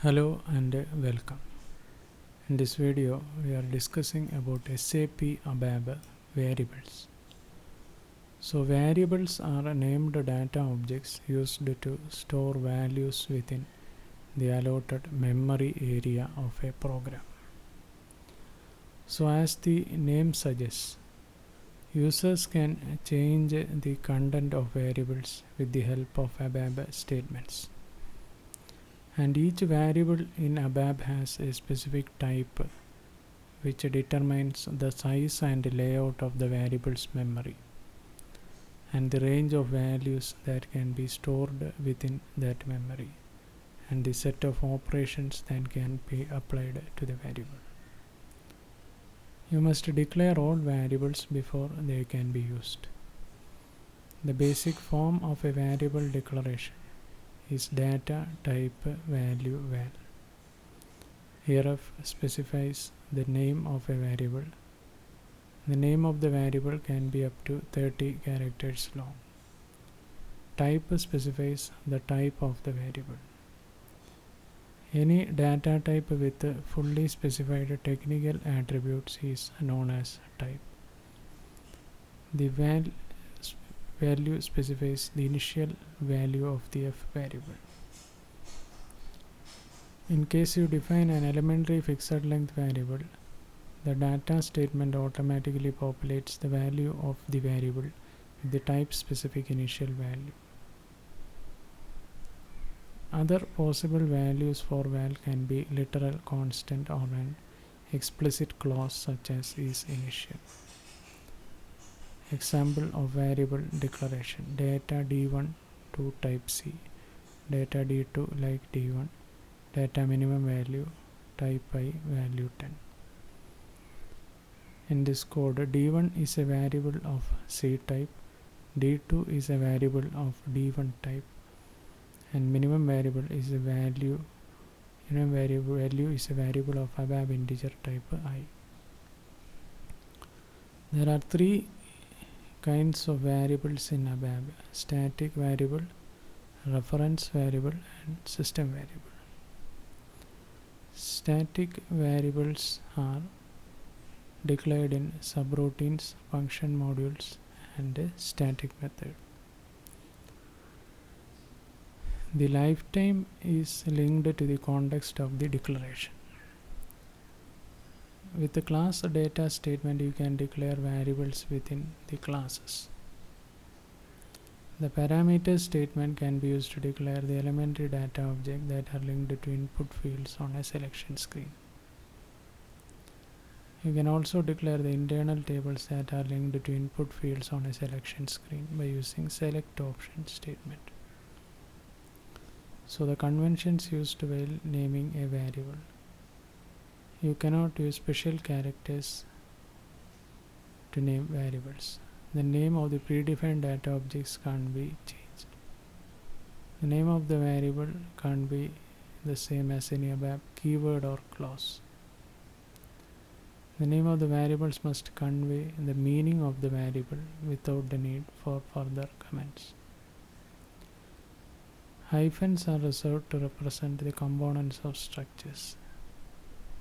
Hello and welcome. In this video, we are discussing about SAP ABAP Variables. So variables are named data objects used to store values within the allotted memory area of a program. So as the name suggests, users can change the content of variables with the help of ABAP statements. And each variable in ABAP has a specific type which determines the size and layout of the variable's memory and the range of values that can be stored within that memory and the set of operations that can be applied to the variable. You must declare all variables before they can be used. The basic form of a variable declaration is data type value val. Heref specifies the name of a variable. The name of the variable can be up to 30 characters long. Type specifies the type of the variable. Any data type with fully specified technical attributes is known as type. The value specifies the initial value of the f variable. In case you define an elementary fixed length variable, the data statement automatically populates the value of the variable with the type specific initial value. Other possible values for val can be literal constant or an explicit clause such as is initial. Example of variable declaration: data d1 to type C, data d2 like d1, data minimum value type I value 10. In this code, d1 is a variable of C type, d2 is a variable of d1 type, and minimum variable is a value is a variable of ABAP integer type I. There are three kinds of variables in ABAP: static variable, reference variable, and system variable. Static variables are declared in subroutines, function modules, and a static method. The lifetime is linked to the context of the declaration. With the class data statement, you can declare variables within the classes. The parameter statement can be used to declare the elementary data objects that are linked to input fields on a selection screen. You can also declare the internal tables that are linked to input fields on a selection screen by using select option statement. So the conventions used while naming a variable: you cannot use special characters to name variables. The name of the predefined data objects can't be changed. The name of the variable can't be the same as any ABAP keyword or clause. The name of the variables must convey the meaning of the variable without the need for further comments. Hyphens are reserved to represent the components of structures.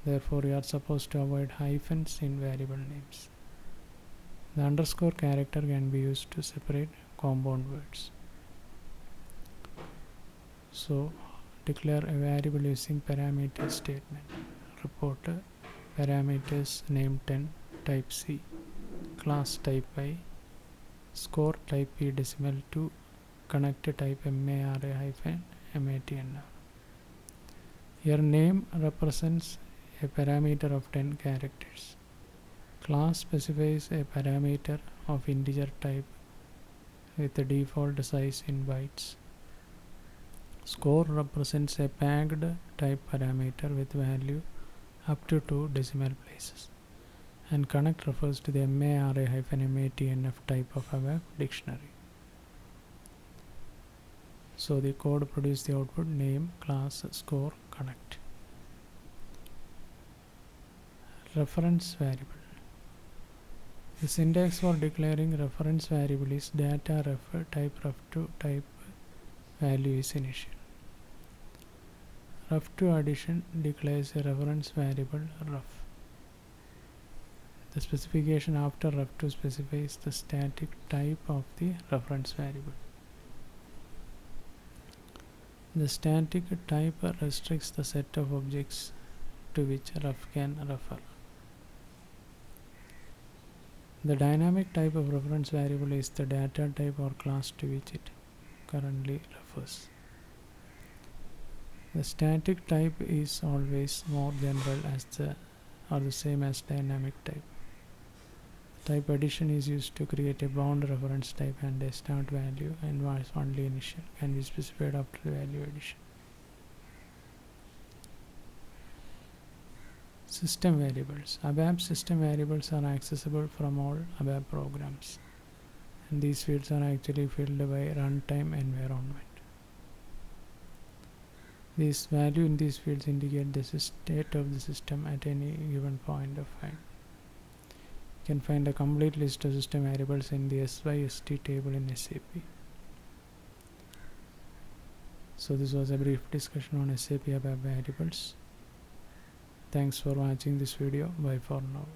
Therefore, you are supposed to avoid hyphens in variable names. The underscore character can be used to separate compound words. So, declare a variable using parameter statement. Report parameters name 10, type C, class type I, score type P decimal 2, connect type MARA-MATNR. Your name represents a parameter of 10 characters. Class specifies a parameter of integer type with the default size in bytes. Score represents a packed type parameter with value up to 2 decimal places. And connect refers to the MARA-MATNF type of ABAP dictionary. So the code produces the output name, class, score, connect. Reference variable. The syntax for declaring reference variable is data ref type ref to type value is initial. ref2 addition declares a reference variable ref. The specification after ref2 specifies the static type of the reference variable. The static type restricts the set of objects to which ref can refer. The dynamic type of reference variable is the data type or class to which it currently refers. The static type is always more general as the same as dynamic type. Type addition is used to create a bound reference type, and a start value and was only initial can be specified after the value addition. System variables. ABAP system variables are accessible from all ABAP programs, and these fields are actually filled by runtime environment. These value in these fields indicate the state of the system at any given point of time. You can find a complete list of system variables in the SYST table in SAP. So this was a brief discussion on SAP ABAP Variables. Thanks for watching this video. Bye for now.